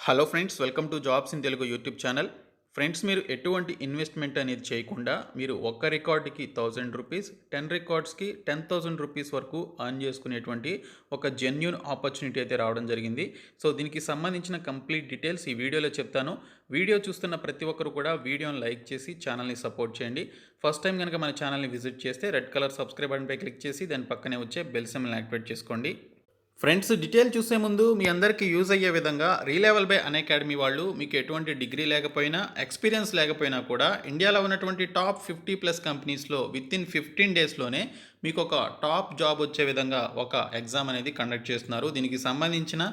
Hello friends, welcome to jobs in Telugu YouTube channel. Friends, మీరు ఎటువంటి investment అనేది చేయకుండా మీరు ఒక్క రికార్డుకి రూ. 1000, 10 రికార్డ్స్కి రూ. 10,000 వరకు ఎర్న్ చేసుకునేటువంటి ఒక జెన్యూన్ ఆపర్చునిటీ అయితే రావడం జరిగింది. సో దీనికి సంబంధించిన కంప్లీట్ డీటెయిల్స్ ఈ వీడియోలో చెప్తాను. వీడియో చూస్తున్న ప్రతి ఒక్కరు కూడా వీడియోని లైక్ చేసి ఛానల్ని సపోర్ట్ చేయండి. ఫస్ట్ టైం కనుక మన ఛానల్ని విజిట్ చేస్తే రెడ్ కలర్ సబ్స్క్రైబ్ బటన్పై క్లిక్ చేసి దాని పక్కనే వచ్చే బెల్ సింబల్ని యాక్టివేట్ చేసుకోండి. ఫ్రెండ్స్, డీటెయిల్ చూసే ముందు మీ అందరికీ యూజ్ అయ్యే విధంగా రీలెవెల్ బై అన్అకాడమీ వాళ్ళు మీకు ఎటువంటి డిగ్రీ లేకపోయినా ఎక్స్పీరియన్స్ లేకపోయినా కూడా ఇండియాలో ఉన్నటువంటి టాప్ 50+ కంపెనీస్లో వితిన్ 15 డేస్లోనే మీకు ఒక టాప్ జాబ్ వచ్చే విధంగా ఒక ఎగ్జామ్ అనేది కండక్ట్ చేస్తున్నారు. దీనికి సంబంధించిన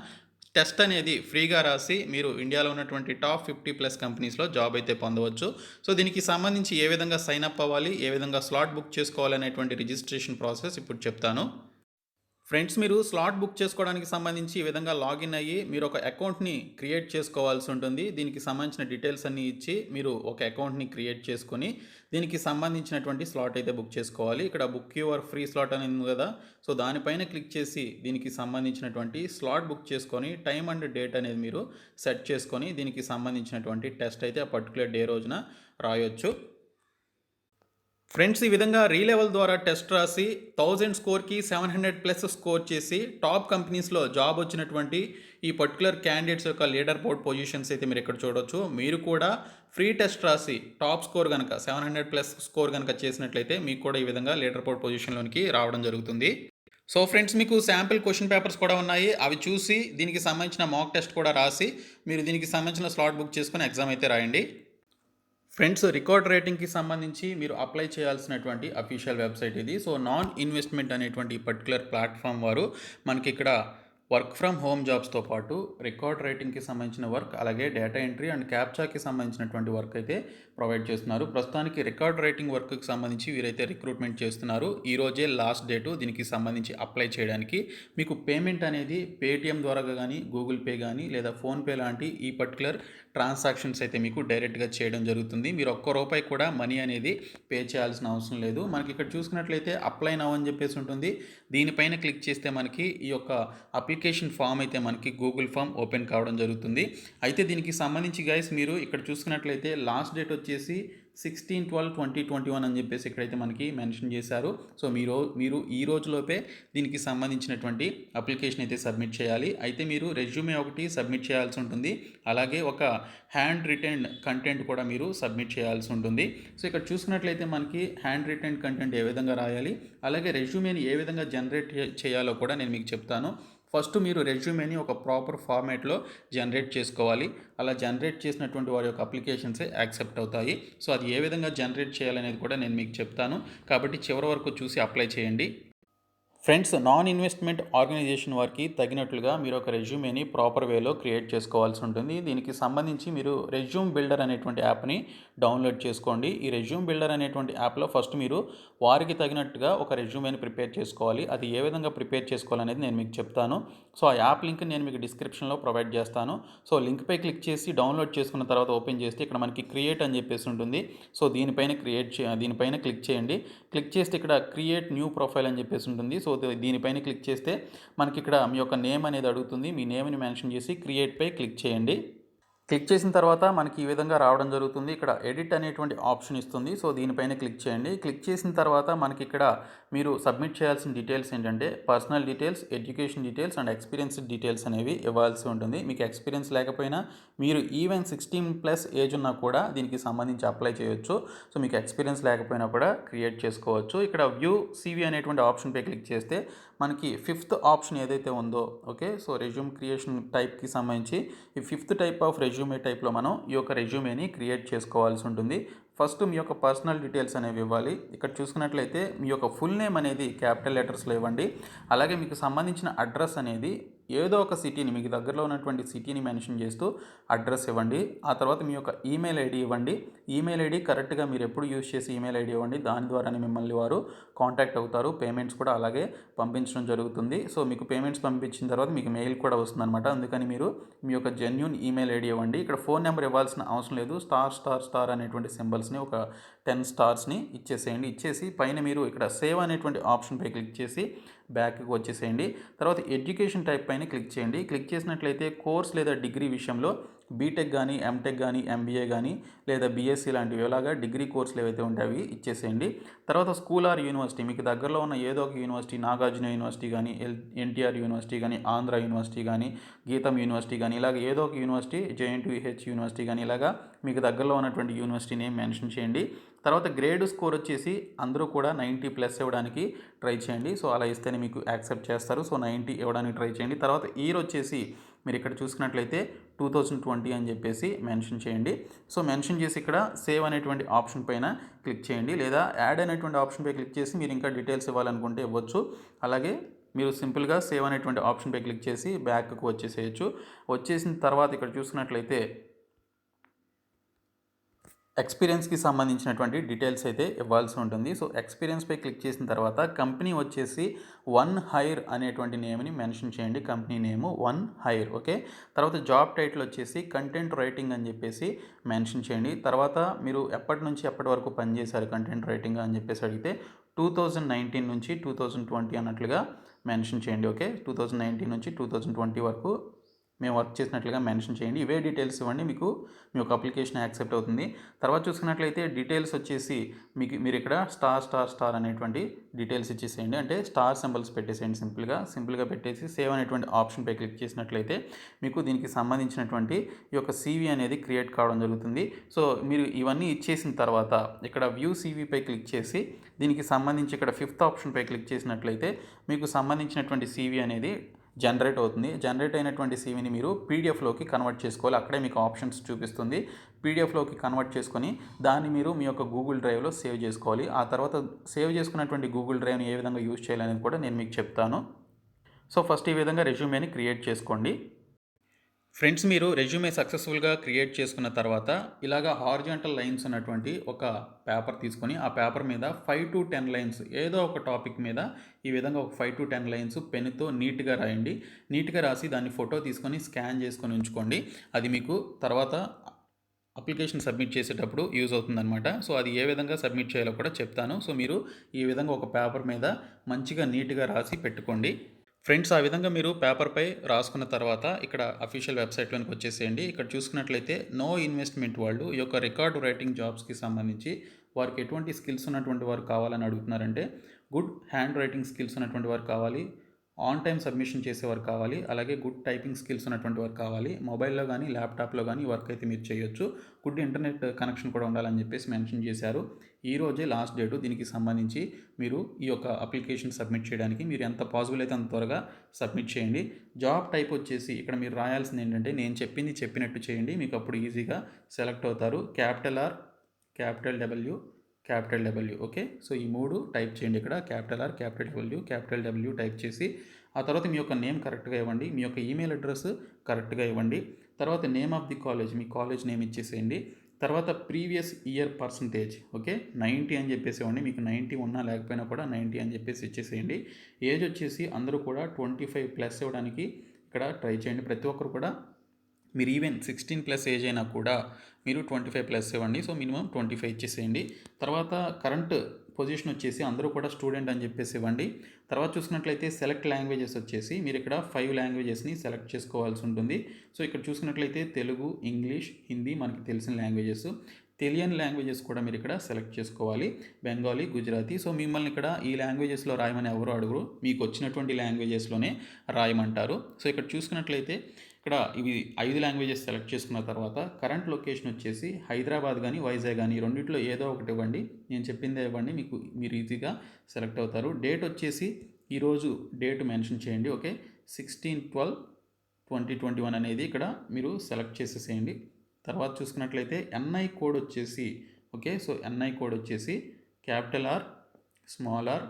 టెస్ట్ అనేది ఫ్రీగా రాసి మీరు ఇండియాలో ఉన్నటువంటి టాప్ 50+ కంపెనీస్లో జాబ్ అయితే పొందవచ్చు. సో దీనికి సంబంధించి ఏ విధంగా సైన్ అప్ అవ్వాలి, ఏ విధంగా స్లాట్ బుక్ చేసుకోవాలనేటువంటి రిజిస్ట్రేషన్ ప్రాసెస్ ఇప్పుడు చెప్తాను. ఫ్రెండ్స్, మీరు స్లాట్ బుక్ చేసుకోవడానికి సంబంధించి ఈ విధంగా లాగిన్ అయ్యి మీరు ఒక అకౌంట్ని క్రియేట్ చేసుకోవాల్సి ఉంటుంది. దీనికి సంబంధించిన డీటెయిల్స్ అన్నీ ఇచ్చి మీరు ఒక అకౌంట్ని క్రియేట్ చేసుకొని దీనికి సంబంధించినటువంటి స్లాట్ అయితే బుక్ చేసుకోవాలి. ఇక్కడ బుక్ యువర్ ఫ్రీ స్లాట్ అని ఉంది కదా, సో దానిపైన క్లిక్ చేసి దీనికి సంబంధించినటువంటి స్లాట్ బుక్ చేసుకొని టైం అండ్ డేట్ అనేది మీరు సెట్ చేసుకొని దీనికి సంబంధించినటువంటి టెస్ట్ అయితే ఆ పర్టికులర్ డే రోజున రాయొచ్చు. ఫ్రెండ్స్, ఈ విధంగా రీలెవెల్ ద్వారా టెస్ట్ రాసి 1000 స్కోర్కి 700+ స్కోర్ చేసి టాప్ కంపెనీస్లో జాబ్ వచ్చినటువంటి ఈ పర్టికులర్ క్యాండిడేట్స్ యొక్క లీడర్ బోర్డ్ పొజిషన్స్ అయితే మీరు ఇక్కడ చూడవచ్చు. మీరు కూడా ఫ్రీ టెస్ట్ రాసి టాప్ స్కోర్ కనుక 700+ స్కోర్ కనుక చేసినట్లయితే మీకు కూడా ఈ విధంగా లీడర్ బోర్డ్ పొజిషన్లోనికి రావడం జరుగుతుంది. సో ఫ్రెండ్స్, మీకు శాంపిల్ క్వశ్చన్ పేపర్స్ కూడా ఉన్నాయి. అవి చూసి దీనికి సంబంధించిన మాక్ టెస్ట్ కూడా రాసి మీరు దీనికి సంబంధించిన స్లాట్ బుక్ చేసుకుని ఎగ్జామ్ అయితే రాయండి. ఫ్రెండ్స్, రికార్డ్ రేటింగ్కి సంబంధించి మీరు అప్లై చేయాల్సినటువంటి అఫీషియల్ వెబ్సైట్ ఇది. సో నాన్ ఇన్వెస్ట్మెంట్ అనేటువంటి పర్టికులర్ ప్లాట్ఫామ్ వారు మనకి ఇక్కడ వర్క్ ఫ్రమ్ హోమ్ జాబ్స్తో పాటు రికార్డ్ రైటింగ్కి సంబంధించిన వర్క్, అలాగే డేటా ఎంట్రీ అండ్ క్యాప్చాకి సంబంధించినటువంటి వర్క్ అయితే ప్రొవైడ్ చేస్తున్నారు. ప్రస్తుతానికి రికార్డ్ రైటింగ్ వర్క్కి సంబంధించి వీరైతే రిక్రూట్మెంట్ చేస్తున్నారు. ఈ రోజే లాస్ట్ డేటు దీనికి సంబంధించి అప్లై చేయడానికి. మీకు పేమెంట్ అనేది పేటిఎం ద్వారా కానీ, గూగుల్ పే కానీ లేదా ఫోన్పే లాంటి ఈ పర్టికులర్ ట్రాన్సాక్షన్స్ అయితే మీకు డైరెక్ట్గా చేయడం జరుగుతుంది. మీరు ₹1 కూడా మనీ అనేది పే చేయాల్సిన అవసరం లేదు. మనకి ఇక్కడ చూసుకున్నట్లయితే అప్లై నౌ అని చెప్పేసి ఉంటుంది. దీనిపైన క్లిక్ చేస్తే మనకి ఈ యొక్క అప్లికేషన్ ఫామ్ అయితే మనకి గూగుల్ ఫామ్ ఓపెన్ కావడం జరుగుతుంది. అయితే దీనికి సంబంధించి గైస్ మీరు ఇక్కడ చూసుకున్నట్లయితే లాస్ట్ డేట్ వచ్చేసి 16/12/2021 అని చెప్పేసి ఇక్కడైతే మనకి మెన్షన్ చేశారు. సో మీరు ఈ రోజులోపే దీనికి సంబంధించినటువంటి అప్లికేషన్ అయితే సబ్మిట్ చేయాలి. అయితే మీరు రెజ్యూమే ఒకటి సబ్మిట్ చేయాల్సి ఉంటుంది, అలాగే ఒక హ్యాండ్ రిటెన్ కంటెంట్ కూడా మీరు సబ్మిట్ చేయాల్సి ఉంటుంది. సో ఇక్కడ చూసుకున్నట్లయితే మనకి హ్యాండ్ రిటెన్ కంటెంట్ ఏ విధంగా రాయాలి, అలాగే రెజ్యూమేని ఏ విధంగా జనరేట్ చేయాలో కూడా నేను మీకు చెప్తాను. ఫస్ట్ మీరు రెజ్యూమేని ఒక ప్రాపర్ ఫార్మాట్లో జనరేట్ చేసుకోవాలి. అలా జనరేట్ చేసినటువంటి వారి యొక్క అప్లికేషన్సే యాక్సెప్ట్ అవుతాయి. సో అది ఏ విధంగా జనరేట్ చేయాలనేది కూడా నేను మీకు చెప్తాను, కాబట్టి చివరి వరకు చూసి అప్లై చేయండి. ఫ్రెండ్స్, నాన్ ఇన్వెస్ట్మెంట్ ఆర్గనైజేషన్ వారికి తగినట్లుగా మీరు ఒక రెజ్యూమేని ప్రాపర్ వేలో క్రియేట్ చేసుకోవాల్సి ఉంటుంది. దీనికి సంబంధించి మీరు రెజ్యూమ్ బిల్డర్ అనేటువంటి యాప్ని డౌన్లోడ్ చేసుకోండి. ఈ రెజ్యూమ్ బిల్డర్ అనేటువంటి యాప్లో ఫస్ట్ మీరు వారికి తగినట్టుగా ఒక రెజ్యూమేని ప్రిపేర్ చేసుకోవాలి. అది ఏ విధంగా ప్రిపేర్ చేసుకోవాలనేది నేను మీకు చెప్తాను. సో ఆ యాప్ లింక్ నేను మీకు డిస్క్రిప్షన్లో ప్రొవైడ్ చేస్తాను. సో లింక్పై క్లిక్ చేసి డౌన్లోడ్ చేసుకున్న తర్వాత ఓపెన్ చేస్తే ఇక్కడ మనకి క్రియేట్ అని చెప్పేసి ఉంటుంది. సో దీనిపైన క్లిక్ చేయండి. క్లిక్ చేస్తే ఇక్కడ క్రియేట్ న్యూ ప్రొఫైల్ అని చెప్పేసి ఉంటుంది. సో దీనిపైన క్లిక్ చేస్తే మనకి ఇక్కడ మీ యొక్క నేమ్ అనేది అడుగుతుంది. మీ నేమ్ని మెన్షన్ చేసి క్రియేట్పై క్లిక్ చేయండి. క్లిక్ చేసిన తర్వాత మనకి ఈ విధంగా రావడం జరుగుతుంది. ఇక్కడ ఎడిట్ అనేటువంటి ఆప్షన్ ఇస్తుంది. సో దీనిపైన క్లిక్ చేయండి. క్లిక్ చేసిన తర్వాత మనకి ఇక్కడ మీరు సబ్మిట్ చేయాల్సిన డీటెయిల్స్ ఏంటంటే personal details, education details and experience details అనేవి ఇవ్వాల్సి ఉంటుంది. మీకు ఎక్స్పీరియన్స్ లేకపోయినా మీరు ఈవెన్ 16+ ఏజ్ ఉన్నా కూడా దీనికి సంబంధించి అప్లై చేయొచ్చు. సో మీకు ఎక్స్పీరియన్స్ లేకపోయినా కూడా క్రియేట్ చేసుకోవచ్చు. ఇక్కడ వ్యూ CV అనేటువంటి ఆప్షన్పై క్లిక్ చేస్తే మనకి 5th ఆప్షన్ ఏదైతే ఉందో, ఓకే, సో రెజ్యూమ్ క్రియేషన్ టైప్కి సంబంధించి ఈ 5th టైప్ ఆఫ్ రెజ్యూమే టైప్లో మనం ఈ యొక్క రెజ్యూమేని క్రియేట్ చేసుకోవాల్సి ఉంటుంది. ఫస్ట్ మీ యొక్క పర్సనల్ డీటెయిల్స్ అనేవి ఇవ్వాలి. ఇక్కడ చూసుకున్నట్లయితే మీ యొక్క ఫుల్ నేమ్ అనేది క్యాపిటల్ లెటర్స్లో ఇవ్వండి. అలాగే మీకు సంబంధించిన అడ్రస్ అనేది ఏదో ఒక సిటీని, మీకు దగ్గరలో ఉన్నటువంటి సిటీని మెన్షన్ చేస్తూ అడ్రస్ ఇవ్వండి. ఆ తర్వాత మీ యొక్క ఈమెయిల్ ఐడి ఇవ్వండి. ఈమెయిల్ ఐడి కరెక్ట్గా మీరు ఎప్పుడు యూజ్ చేసి ఈమెయిల్ ఐడి ఇవ్వండి, దాని ద్వారానే మిమ్మల్ని వారు కాంటాక్ట్ అవుతారు. పేమెంట్స్ కూడా అలాగే పంపించడం జరుగుతుంది. సో మీకు పేమెంట్స్ పంపించిన తర్వాత మీకు మెయిల్ కూడా వస్తుందన్నమాట. అందుకని మీరు మీ యొక్క జెన్యూన్ ఈమెయిల్ ఐడి ఇవ్వండి. ఇక్కడ ఫోన్ నెంబర్ ఇవ్వాల్సిన అవసరం లేదు. స్టార్ స్టార్ స్టార్ అనేటువంటి సింబల్స్ని ఒక 10 స్టార్స్ని ఇచ్చేసేయండి. ఇచ్చేసి పైన మీరు ఇక్కడ సేవ్ అనేటువంటి ఆప్షన్పై క్లిక్ చేసి బ్యాక్కి వచ్చేసేయండి. తర్వాత ఎడ్యుకేషన్ టైప్ పైన క్లిక్ చేయండి. క్లిక్ చేసినట్లయితే కోర్స్ లేదా డిగ్రీ విషయంలో బీటెక్ కానీ, ఎంటెక్ కానీ, ఎంబీఏ కానీ లేదా బీఎస్సీ లాంటివి ఇలాగా డిగ్రీ కోర్సులు ఏవైతే ఉంటాయో అవి ఇచ్చేసేయండి. తర్వాత స్కూల్ ఆర్ యూనివర్సిటీ మీకు దగ్గరలో ఉన్న ఏదో ఒక యూనివర్సిటీ, నాగార్జున యూనివర్సిటీ కానీ, ఎన్టీఆర్ యూనివర్సిటీ కానీ, ఆంధ్ర యూనివర్సిటీ కానీ, గీతం యూనివర్సిటీ కానీ ఇలాగ ఏదో ఒక యూనివర్సిటీ, జేఎన్టీయూహెచ్ యూనివర్సిటీ కానీ ఇలాగా మీకు దగ్గరలో ఉన్నటువంటి యూనివర్సిటీ నేమ్ మెన్షన్ చేయండి. తర్వాత గ్రేడ్ స్కోర్ వచ్చేసి అందరూ కూడా 90+ ఇవ్వడానికి ట్రై చేయండి. సో అలా ఇస్తేనే మీకు యాక్సెప్ట్ చేస్తారు. సో 90 ఇవ్వడానికి ట్రై చేయండి. తర్వాత ఇయర్ వచ్చేసి మీరు ఇక్కడ చూసుకున్నట్లయితే 2020 అని చెప్పేసి మెన్షన్ చేయండి. సో మెన్షన్ చేసి ఇక్కడ సేవ్ అనేటువంటి ఆప్షన్ పైన క్లిక్ చేయండి, లేదా యాడ్ అనేటువంటి ఆప్షన్పై క్లిక్ చేసి మీరు ఇంకా డీటెయిల్స్ ఇవ్వాలనుకుంటే ఇవ్వచ్చు. అలాగే మీరు సింపుల్గా సేవ్ అనేటువంటి ఆప్షన్పై క్లిక్ చేసి బ్యాక్కు వచ్చేసేయచ్చు. వచ్చేసిన తర్వాత ఇక్కడ చూసుకున్నట్లయితే ఎక్స్పీరియన్స్కి సంబంధించినటువంటి డీటెయిల్స్ అయితే ఇవ్వాల్సి ఉంటుంది. సో ఎక్స్పీరియన్స్పై క్లిక్ చేసిన తర్వాత కంపెనీ వచ్చేసి వన్ హైర్ అనేటువంటి నేమ్ని మెన్షన్ చేయండి. Company name one hire. Okay. తర్వాత జాబ్ టైటిల్ వచ్చేసి కంటెంట్ రైటింగ్ అని చెప్పేసి మెన్షన్ చేయండి. తర్వాత మీరు ఎప్పటి నుంచి ఎప్పటి వరకు పనిచేశారు కంటెంట్ రైటింగ్ అని చెప్పేసి అడిగితే 2019 నుంచి 2020 అన్నట్లుగా మెన్షన్ చేయండి. ఓకే. 2019 నుంచి 2020 వరకు మేము వర్క్ చేసినట్లుగా మెన్షన్ చేయండి. ఇవే డీటెయిల్స్ ఇవ్వండి, మీకు మీ యొక్క అప్లికేషన్ యాక్సెప్ట్ అవుతుంది. తర్వాత చూసుకున్నట్లయితే డీటెయిల్స్ వచ్చేసి మీరు ఇక్కడ స్టార్ స్టార్ స్టార్ అనేటువంటి డీటెయిల్స్ ఇచ్చేసేయండి. అంటే స్టార్ సింబల్స్ పెట్టేసేయండి. సింపుల్గా పెట్టేసి సేవ్ అనేటువంటి ఆప్షన్పై క్లిక్ చేసినట్లయితే మీకు దీనికి సంబంధించినటువంటి ఈ యొక్క సీవీ అనేది క్రియేట్ కావడం జరుగుతుంది. సో మీరు ఇవన్నీ ఇచ్చేసిన తర్వాత ఇక్కడ వ్యూ సీవీపై క్లిక్ చేసి దీనికి సంబంధించి ఇక్కడ 5th ఆప్షన్పై క్లిక్ చేసినట్లయితే మీకు సంబంధించినటువంటి సీవీ అనేది జనరేట్ అవుతుంది. జనరేట్ అయినటువంటి సీవీని మీరు పీడిఎఫ్లోకి కన్వర్ట్ చేసుకోవాలి. అక్కడే మీకు ఆప్షన్స్ చూపిస్తుంది. పీడిఎఫ్లోకి కన్వర్ట్ చేసుకొని దాన్ని మీరు మీ యొక్క గూగుల్ డ్రైవ్లో సేవ్ చేసుకోవాలి. ఆ తర్వాత సేవ్ చేసుకున్నటువంటి గూగుల్ డ్రైవ్ని ఏ విధంగా యూజ్ చేయాలనేది కూడా నేను మీకు చెప్తాను. సో ఫస్ట్ ఈ విధంగా రెజ్యూమేని క్రియేట్ చేసుకోండి. ఫ్రెండ్స్, మీరు రెజ్యూమే సక్సెస్ఫుల్గా క్రియేట్ చేసుకున్న తర్వాత ఇలాగా హారిజాంటల్ లైన్స్ ఉన్నటువంటి ఒక పేపర్ తీసుకొని ఆ పేపర్ మీద 5 to 10 లైన్స్ ఏదో ఒక టాపిక్ మీద ఈ విధంగా ఒక 5 to 10 లైన్స్ పెన్నుతో నీట్గా రాయండి. నీట్గా రాసి దాన్ని ఫోటో తీసుకొని స్కాన్ చేసుకొని ఉంచుకోండి. అది మీకు తర్వాత అప్లికేషన్ సబ్మిట్ చేసేటప్పుడు యూజ్ అవుతుందన్నమాట. సో అది ఏ విధంగా సబ్మిట్ చేయాలో కూడా చెప్తాను. సో మీరు ఈ విధంగా ఒక పేపర్ మీద మంచిగా నీట్గా రాసి పెట్టుకోండి. ఫ్రెండ్స్, ఆ విధంగా మీరు పేపర్పై రాసుకున్న తర్వాత ఇక్కడ అఫీషియల్ వెబ్సైట్లోనికి వచ్చేసేయండి. ఇక్కడ చూసుకున్నట్లయితే నో ఇన్వెస్ట్మెంట్ వాళ్ళు ఈ యొక్క రికార్డ్ రైటింగ్ జాబ్స్కి సంబంధించి వారికి ఎటువంటి స్కిల్స్ ఉన్నటువంటి వారు కావాలని అడుగుతున్నారంటే గుడ్ హ్యాండ్ రైటింగ్ స్కిల్స్ ఉన్నటువంటి వారు కావాలి, ఆన్ టైం సబ్మిషన్ చేసేవారు కావాలి, అలాగే గుడ్ టైపింగ్ స్కిల్స్ ఉన్నటువంటి వారు కావాలి. మొబైల్లో కానీ ల్యాప్టాప్లో కానీ వర్క్ అయితే మీరు చేయొచ్చు. గుడ్ ఇంటర్నెట్ కనెక్షన్ కూడా ఉండాలని చెప్పేసి మెన్షన్ చేశారు. ఈ రోజే లాస్ట్ డేటు. దీనికి సంబంధించి మీరు ఈ యొక్క అప్లికేషన్ సబ్మిట్ చేయడానికి మీరు ఎంత పాసిబుల్ అయితే అంత త్వరగా సబ్మిట్ చేయండి. జాబ్ టైప్ వచ్చేసి ఇక్కడ మీరు రాయాల్సింది ఏంటంటే నేను చెప్పింది చెప్పినట్టు చేయండి, మీకు అప్పుడు ఈజీగా సెలెక్ట్ అవుతారు. Capital R, capital W, capital W. Okay. So ఈ 3 టైప్ చేయండి. ఇక్కడ capital R, capital W type చేసి ఆ తర్వాత మీ యొక్క నేమ్ కరెక్ట్గా ఇవ్వండి, మీ యొక్క ఈమెయిల్ అడ్రస్ కరెక్ట్గా ఇవ్వండి. తర్వాత name of the college, me college name ఇచ్చేసేయండి. తర్వాత ప్రీవియస్ ఇయర్ పర్సంటేజ్, ఓకే, 90 అని చెప్పేసి ఇవ్వండి. మీకు 90 ఉన్నా లేకపోయినా కూడా 90 అని చెప్పేసి ఇచ్చేసేయండి. ఏజ్ వచ్చేసి అందరూ కూడా 25+ ఇవ్వడానికి ఇక్కడ ట్రై చేయండి. ప్రతి ఒక్కరు కూడా మీరు ఈవెన్ 16+ ఏజ్ అయినా కూడా మీరు 25+ ఇవ్వండి. సో మినిమం 25 ఇచ్చేసేయండి. తర్వాత కరెంట్ పొజిషన్ వచ్చేసి అందరూ కూడా స్టూడెంట్ అని చెప్పేసి ఇవ్వండి. తర్వాత చూసుకున్నట్లయితే సెలెక్ట్ లాంగ్వేజెస్ వచ్చేసి మీరు ఇక్కడ 5 లాంగ్వేజెస్ని సెలెక్ట్ చేసుకోవాల్సి ఉంటుంది. సో ఇక్కడ చూసుకున్నట్లయితే తెలుగు, ఇంగ్లీష్, హిందీ మనకి తెలిసిన లాంగ్వేజెస్. తెలియని లాంగ్వేజెస్ కూడా మీరు ఇక్కడ సెలెక్ట్ చేసుకోవాలి. బెంగాలీ, గుజరాతీ. సో మిమ్మల్ని ఇక్కడ ఈ లాంగ్వేజెస్లో రాయమని ఎవరు అడుగురు, మీకు వచ్చినటువంటి లాంగ్వేజెస్లోనే రాయమంటారు. సో ఇక్కడ చూసుకున్నట్లయితే ఇక్కడ ఇవి 5 లాంగ్వేజెస్ సెలెక్ట్ చేసుకున్న తర్వాత కరెంట్ లొకేషన్ వచ్చేసి హైదరాబాద్ కానీ వైజాగ్ కానీ రెండిట్లో ఏదో ఒకటి ఇవ్వండి. నేను చెప్పిందే ఇవ్వండి, మీరు ఈజీగా సెలెక్ట్ అవుతారు. డేట్ వచ్చేసి ఈరోజు డేట్ మెన్షన్ చేయండి. ఓకే. 16/12/2021 అనేది ఇక్కడ మీరు సెలెక్ట్ చేసేసేయండి. తర్వాత చూసుకున్నట్లయితే ఎన్ఐ కోడ్ వచ్చేసి ఓకే. సో ఎన్ఐ కోడ్ వచ్చేసి capital R, small R,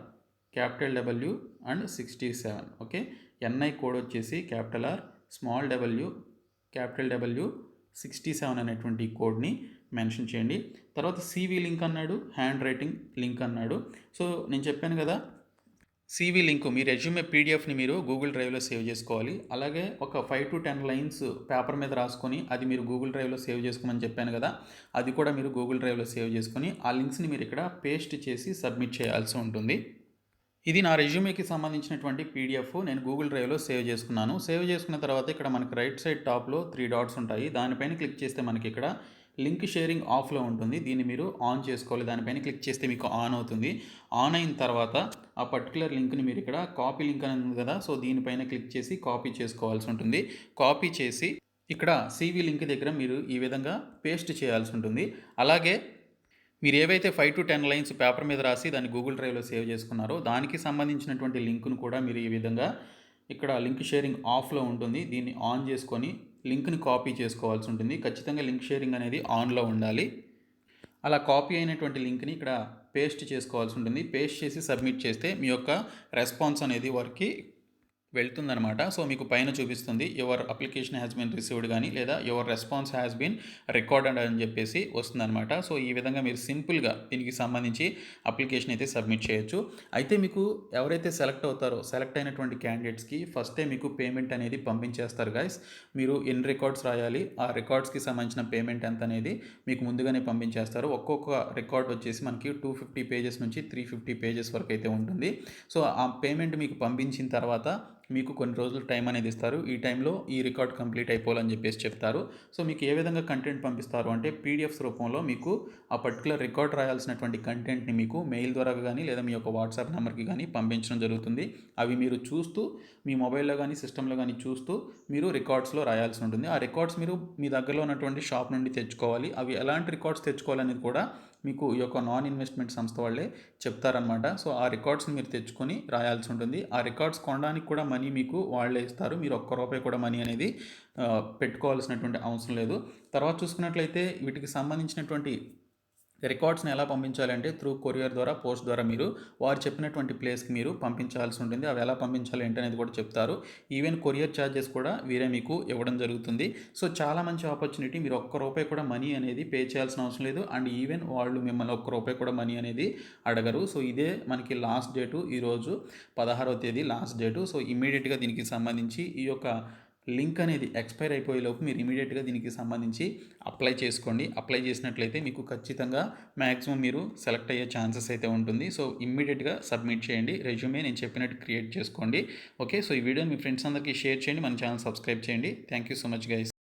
capital W and 67. Okay. N I code వచ్చేసి capital R, small W, capital W 67 అనేటువంటి కోడ్ని మెన్షన్ చేయండి. తర్వాత సీవీ లింక్ అన్నాడు, హ్యాండ్ రైటింగ్ లింక్ అన్నాడు. సో నేను చెప్పాను కదా, సీవీ లింక్ మీ రెజ్యూమే పీడిఎఫ్ని మీరు గూగుల్ డ్రైవ్లో సేవ్ చేసుకోవాలి. అలాగే ఒక 5 to 10 లైన్స్ పేపర్ మీద రాసుకొని అది మీరు గూగుల్ డ్రైవ్లో సేవ్ చేసుకోమని చెప్పాను కదా, అది కూడా మీరు గూగుల్ డ్రైవ్లో సేవ్ చేసుకొని ఆ లింక్స్ని మీరు ఇక్కడ పేస్ట్ చేసి సబ్మిట్ చేయాల్సి ఉంటుంది. ఇది నా రెజ్యూమేకి సంబంధించినటువంటి పీడిఎఫ్ నేను గూగుల్ డ్రైవ్లో సేవ్ చేసుకున్నాను. సేవ్ చేసుకున్న తర్వాత ఇక్కడ మనకి రైట్ సైడ్ టాప్లో 3 డాట్స్ ఉంటాయి. దానిపైన క్లిక్ చేస్తే మనకి ఇక్కడ లింక్ షేరింగ్ ఆఫ్లో ఉంటుంది. దీన్ని మీరు ఆన్ చేసుకోవాలి. దానిపైన క్లిక్ చేస్తే మీకు ఆన్ అవుతుంది. ఆన్ అయిన తర్వాత ఆ పర్టికులర్ లింక్ని మీరు ఇక్కడ కాపీ లింక్ అని ఉంది కదా, సో దీనిపైన క్లిక్ చేసి కాపీ చేసుకోవాల్సి ఉంటుంది. కాపీ చేసి ఇక్కడ సీవీ లింక్ దగ్గర మీరు ఈ విధంగా పేస్ట్ చేయాల్సి ఉంటుంది. అలాగే మీరు ఏవైతే 5 to 10 లైన్స్ పేపర్ మీద రాసి దాన్ని గూగుల్ డ్రైవ్లో సేవ్ చేసుకున్నారో దానికి సంబంధించినటువంటి లింక్ను కూడా మీరు ఈ విధంగా ఇక్కడ లింక్ షేరింగ్ ఆఫ్లో ఉంటుంది. దీన్ని ఆన్ చేసుకొని లింక్ని కాపీ చేసుకోవాల్సి ఉంటుంది. ఖచ్చితంగా లింక్ షేరింగ్ అనేది ఆన్లో ఉండాలి. అలా కాపీ అయినటువంటి లింక్ని ఇక్కడ పేస్ట్ చేసుకోవాల్సి ఉంటుంది. పేస్ట్ చేసి సబ్మిట్ చేస్తే మీ యొక్క రెస్పాన్స్ అనేది వారికి వెళ్తుందనమాట. సో మీకు పైన చూపిస్తుంది your application has been received కానీ లేదా your response has been recorded అని చెప్పేసి వస్తుందన్నమాట. సో ఈ విధంగా మీరు సింపుల్గా దీనికి సంబంధించి అప్లికేషన్ అయితే సబ్మిట్ చేయొచ్చు. అయితే మీకు ఎవరైతే సెలెక్ట్ అవుతారో సెలెక్ట్ అయినటువంటి క్యాండిడేట్స్కి ఫస్టే మీకు పేమెంట్ అనేది పంపించేస్తారు గైస్. మీరు ఎన్ని రికార్డ్స్ రాయాలి, ఆ రికార్డ్స్కి సంబంధించిన పేమెంట్ ఎంత అనేది మీకు ముందుగానే పంపించేస్తారు. ఒక్కొక్క రికార్డ్ వచ్చేసి మనకి 250 పేజెస్ నుంచి 350 పేజెస్ వరకు అయితే ఉంటుంది. సో ఆ పేమెంట్ మీకు పంపించిన తర్వాత మీకు కొన్ని రోజులు టైం అనేది ఇస్తారు. ఈ టైంలో ఈ రికార్డ్ కంప్లీట్ అయిపోవాలని చెప్పేసి చెప్తారు. సో మీకు ఏ విధంగా కంటెంట్ పంపిస్తారు అంటే పీడిఎఫ్స్ రూపంలో మీకు ఆ పర్టికులర్ రికార్డ్ రాయాల్సినటువంటి కంటెంట్ని మీకు మెయిల్ ద్వారా కానీ లేదా మీ యొక్క వాట్సాప్ నెంబర్కి కానీ పంపించడం జరుగుతుంది. అవి మీరు చూస్తూ మీ మొబైల్లో కానీ సిస్టంలో కానీ చూస్తూ మీరు రికార్డ్స్లో రాయాల్సి ఉంటుంది. ఆ రికార్డ్స్ మీరు మీ దగ్గరలో ఉన్నటువంటి షాప్ నుండి తెచ్చుకోవాలి. అవి ఎలాంటి రికార్డ్స్ తెచ్చుకోవాలనేది కూడా మీకు ఈ యొక్క నాన్ ఇన్వెస్ట్మెంట్ సంస్థ వాళ్ళే చెప్తారనమాట. సో ఆ రికార్డ్స్ని మీరు తెచ్చుకొని రాయాల్సి ఉంటుంది. ఆ రికార్డ్స్ కొనడానికి కూడా మనీ మీకు వాళ్ళే ఇస్తారు. మీరు ఒక్క రూపాయి కూడా మనీ అనేది పెట్టుకోవాల్సినటువంటి అవసరం లేదు. తర్వాత చూసుకున్నట్లయితే వీటికి సంబంధించినటువంటి రికార్డ్స్ని ఎలా పంపించాలంటే త్రూ కొరియర్ ద్వారా, పోస్ట్ ద్వారా మీరు వారు చెప్పినటువంటి ప్లేస్కి మీరు పంపించాల్సి ఉంటుంది. అవి ఎలా పంపించాలి ఏంటనేది కూడా చెప్తారు. ఈవెన్ కొరియర్ ఛార్జెస్ కూడా వీరే మీకు ఇవ్వడం జరుగుతుంది. సో చాలా మంచి ఆపర్చునిటీ. మీరు ఒక్క రూపాయి కూడా మనీ అనేది పే చేయాల్సిన అవసరం లేదు. అండ్ ఈవెన్ వాళ్ళు మిమ్మల్ని ఒక్క రూపాయి కూడా మనీ అనేది అడగరు. సో ఇదే మనకి లాస్ట్ డేటు. ఈరోజు 16వ తేదీ లాస్ట్ డేటు. సో ఇమీడియట్గా దీనికి సంబంధించి ఈ యొక్క లింక్ అనేది ఎక్స్పైర్ అయిపోయేలోపు మీరు ఇమీడియట్గా దీనికి సంబంధించి అప్లై చేసుకోండి. అప్లై చేసినట్లయితే మీకు ఖచ్చితంగా మ్యాక్సిమం మీరు సెలెక్ట్ అయ్యే ఛాన్సెస్ అయితే ఉంటుంది. సో ఇమ్మీడియట్గా సబ్మిట్ చేయండి. రెజ్యూమే నేను చెప్పినట్టు క్రియేట్ చేసుకోండి. ఓకే, సో ఈ వీడియోని మీ ఫ్రెండ్స్ అందరికీ షేర్ చేయండి. మన ఛానల్ సబ్స్క్రైబ్ చేయండి. Thank you so much guys.